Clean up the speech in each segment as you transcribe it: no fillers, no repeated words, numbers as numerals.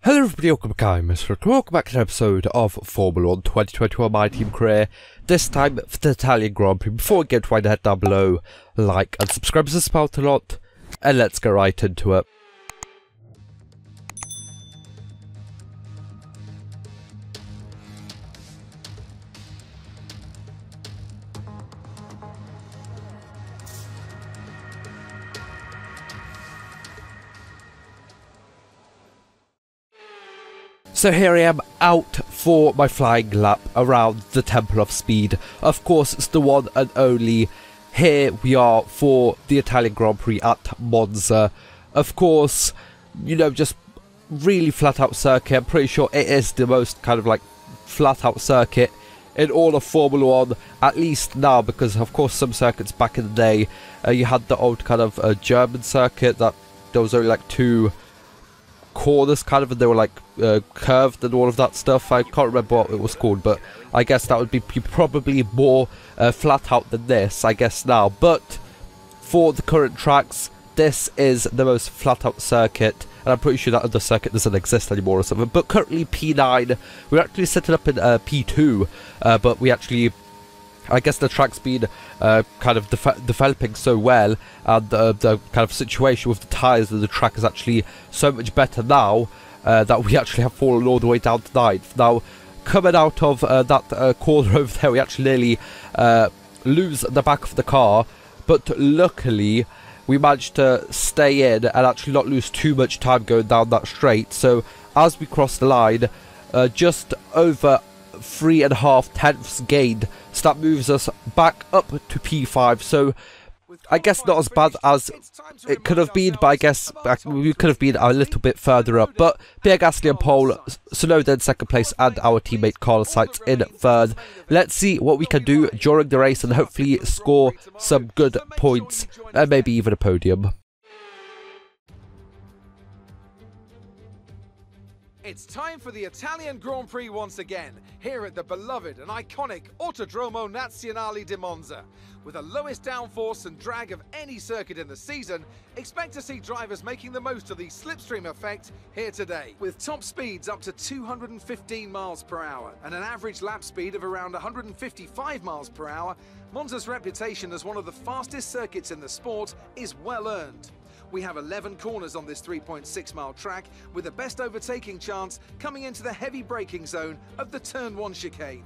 Hello everybody, welcome back, I'm MrRedClaw. Welcome back to an episode of Formula 1 2021 My Team Career. This time for the Italian Grand Prix. Before we get to head down below, like and subscribe to this out a lot, and let's get right into it. So here I am out for my flying lap around the Temple of Speed. Of course, it's the one and only. Here we are for the Italian Grand Prix at Monza. Of course, you know, just really flat out circuit. I'm pretty sure it is the most kind of like flat out circuit in all of Formula 1, at least now, because of course some circuits back in the day, you had the old kind of German circuit that there was only like two corners kind of, and they were like curved and all of that stuff. I can't remember what it was called, but I guess that would be probably more flat out than this, I guess now. But for the current tracks, this is the most flat out circuit, and I'm pretty sure that other circuit doesn't exist anymore or something. But currently P9, we're actually setting up in P2, but we actually, I guess the track's been kind of developing so well, and the kind of situation with the tyres and the track is actually so much better now that we actually have fallen all the way down to 9th. Now, coming out of that corner over there, we actually nearly lose the back of the car, but luckily we managed to stay in and actually not lose too much time going down that straight. So as we cross the line, just over 3.5 tenths gained, so that moves us back up to P5. So I guess not as bad as it could have been, but I guess we could have been a little bit further up. But Pierre Gasly and pole, Tsunoda in second place, and our teammate Carlos Sainz in third. Let's see what we can do during the race and hopefully score some good points and maybe even a podium. It's time for the Italian Grand Prix once again, here at the beloved and iconic Autodromo Nazionale di Monza. With the lowest downforce and drag of any circuit in the season, expect to see drivers making the most of the slipstream effect here today. With top speeds up to 215 miles per hour and an average lap speed of around 155 miles per hour, Monza's reputation as one of the fastest circuits in the sport is well earned. We have 11 corners on this 3.6 mile track, with the best overtaking chance coming into the heavy braking zone of the Turn 1 chicane.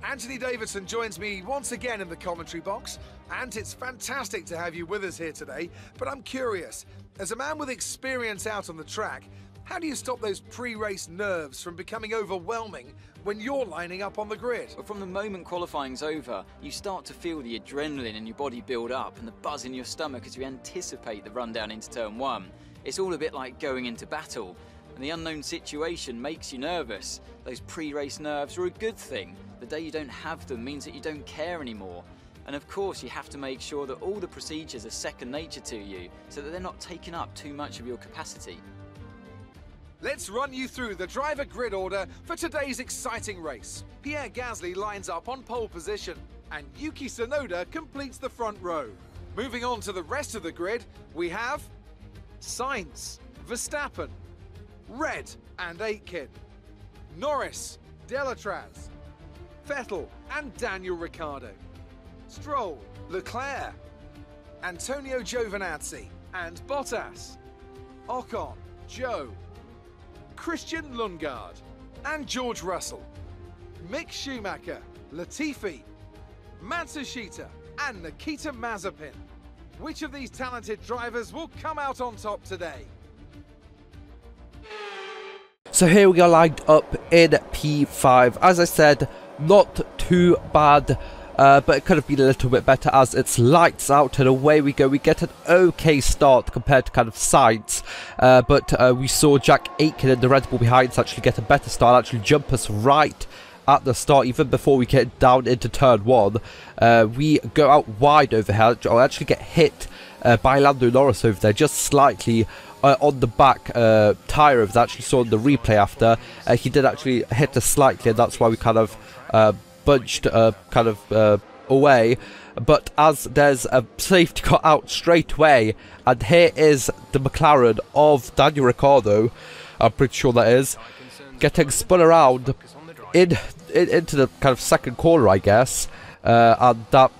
Anthony Davidson joins me once again in the commentary box, and it's fantastic to have you with us here today. But I'm curious, as a man with experience out on the track, how do you stop those pre-race nerves from becoming overwhelming when you're lining up on the grid? But from the moment qualifying's over, you start to feel the adrenaline in your body build up and the buzz in your stomach as you anticipate the rundown into turn 1. It's all a bit like going into battle, and the unknown situation makes you nervous. Those pre-race nerves are a good thing. The day you don't have them means that you don't care anymore. And of course, you have to make sure that all the procedures are second nature to you, so that they're not taking up too much of your capacity. Let's run you through the driver grid order for today's exciting race. Pierre Gasly lines up on pole position, and Yuki Tsunoda completes the front row. Moving on to the rest of the grid, we have Sainz, Verstappen, Red and Aitken, Norris, Delatraz, Vettel and Daniel Ricciardo, Stroll, Leclerc, Antonio Giovinazzi and Bottas, Ocon, Joe, Christian Lundgaard and George Russell, Mick Schumacher, Latifi, Matsushita and Nikita Mazepin. Which of these talented drivers will come out on top today? So here we are lined up in P5. As I said, not too bad, but it could have been a little bit better as it's lights out and away we go. We get an okay start compared to kind of Sainz, but we saw Jack Aitken in the Red Bull behind us actually get a better start, actually jump us right at the start, even before we get down into turn 1. We go out wide over here, or actually get hit by Lando Norris over there, just slightly on the back tyre of that. Actually saw in the replay after, he did actually hit us slightly, and that's why we kind of bunched, kind of away, but as there's a safety car out straight away, and here is the McLaren of Daniel Ricciardo, I'm pretty sure that is, getting spun around into the kind of second corner, I guess, and that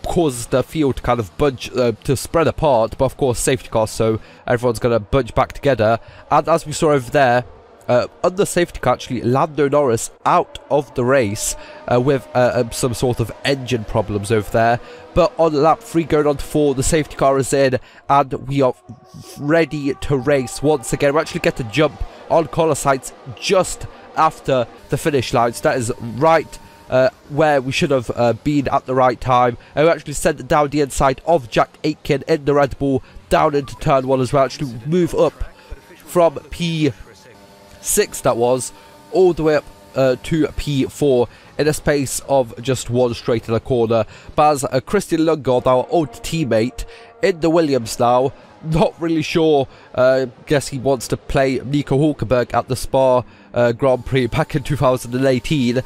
causes the field to kind of bunch, to spread apart, but of course safety car, so everyone's going to bunch back together, and as we saw over there, under safety car, actually, Lando Norris out of the race with some sort of engine problems over there. But on lap 3 going on to 4, the safety car is in, and we are ready to race once again. We actually get to jump on corner sites just after the finish line, so that is right where we should have been at the right time. And we actually sent it down the inside of Jack Aitken in the Red Bull, down into turn 1 as well. Actually move up from P6 that was, all the way up to P4 in a space of just one straight in a corner. But as Christian Lundgaard, our old teammate, in the Williams now, not really sure, guess he wants to play Nico Hulkenberg at the Spa Grand Prix back in 2018,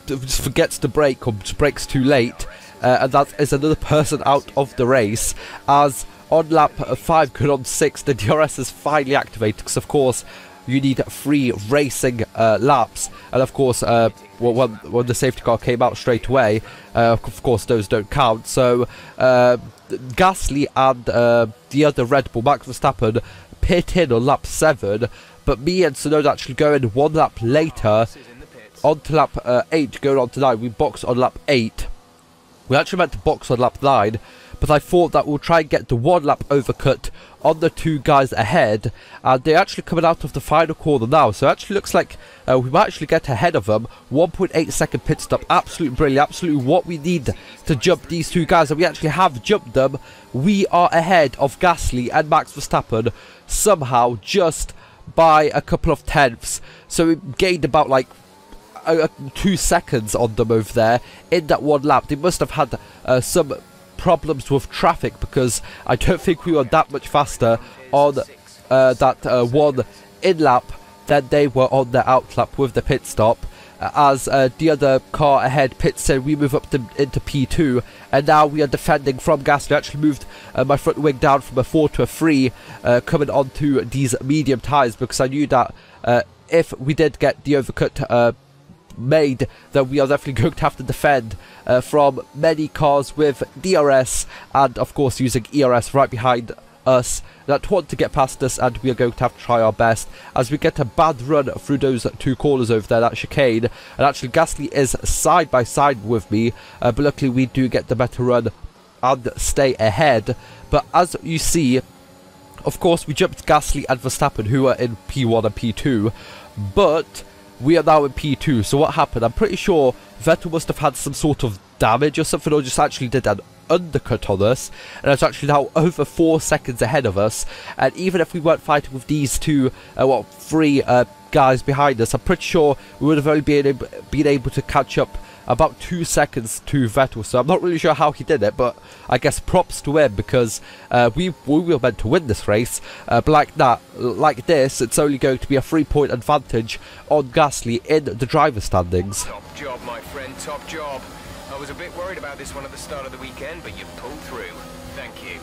just forgets to brake, or brakes too late, and that is another person out of the race, as on lap 5 going on 6, the DRS is finally activated, because of course you need 3 racing laps, and of course when the safety car came out straight away, of course those don't count. So Gasly and the other Red Bull, Max Verstappen, pit in on lap 7, but me and Tsunoda actually go in 1 lap later on to lap 8 going on to 9. We boxed on lap 8. We actually meant to box on lap 9, but I thought that we'll try and get the 1 lap overcut on the 2 guys ahead, and they're actually coming out of the final corner now, so it actually looks like we might actually get ahead of them. 1.8 second pit stop, absolutely brilliant, absolutely what we need to jump these 2 guys, and we actually have jumped them. We are ahead of Gasly and Max Verstappen somehow, just by a couple of tenths, so we gained about like 2 seconds on them over there in that 1 lap. They must have had some problems with traffic, because I don't think we were that much faster on that 1 in lap than they were on their out lap with the pit stop. As the other car ahead pits in, we move up into P2, and now we are defending from Gasly. I actually moved my front wing down from a 4 to a 3, coming onto these medium tyres, because I knew that if we did get the overcut made, that we are definitely going to have to defend from many cars with DRS, and of course using ERS right behind us that want to get past us, and we are going to have to try our best as we get a bad run through those 2 corners over there, that chicane. And actually Gasly is side by side with me, but luckily we do get the better run and stay ahead. But as you see, of course we jumped Gasly and Verstappen, who are in P1 and P2, but we are now in P2. So what happened? I'm pretty sure Vettel must have had some sort of damage or something, or just actually did an undercut on us, and it's actually now over 4 seconds ahead of us. And even if we weren't fighting with these 3 guys behind us, I'm pretty sure we would have only been able to catch up about 2 seconds to Vettel. So I'm not really sure how he did it, but I guess props to him, because we were meant to win this race. But like this, it's only going to be a 3-point advantage on Gasly in the driver standings. Top job, my friend, top job. I was a bit worried about this one at the start of the weekend, but you pulled through. Thank you.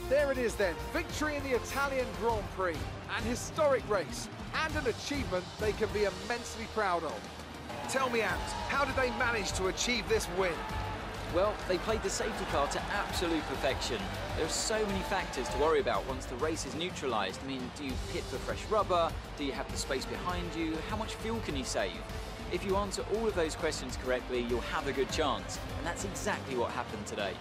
There it is then, victory in the Italian Grand Prix, an historic race, and an achievement they can be immensely proud of. Tell me, Ant, how did they manage to achieve this win? Well, they played the safety car to absolute perfection. There are so many factors to worry about once the race is neutralised. I mean, do you pit for fresh rubber? Do you have the space behind you? How much fuel can you save? If you answer all of those questions correctly, you'll have a good chance. And that's exactly what happened today.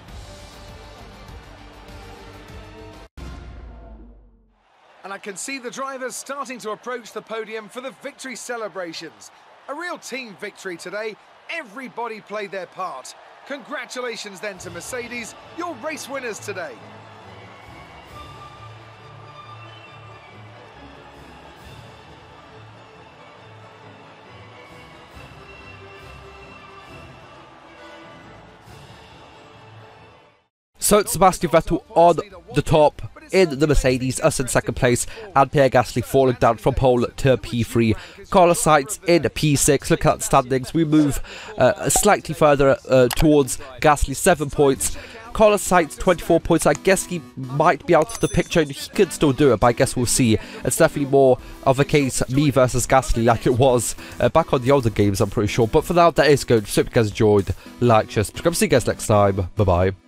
And I can see the drivers starting to approach the podium for the victory celebrations. A real team victory today. Everybody played their part. Congratulations then to Mercedes, your race winners today. So it's Sebastian Vettel on the top in the Mercedes, us in second place, and Pierre Gasly falling down from pole to P3. Carlos Sainz in P6. Look at the standings. We move slightly further towards Gasly, 7 points. Carlos Sainz, 24 points. I guess he might be out of the picture. He could still do it, but I guess we'll see. It's definitely more of a case me versus Gasly like it was back on the older games, I'm pretty sure. But for now, that is good. So if you guys enjoyed, like, share, subscribe. See you guys next time. Bye-bye.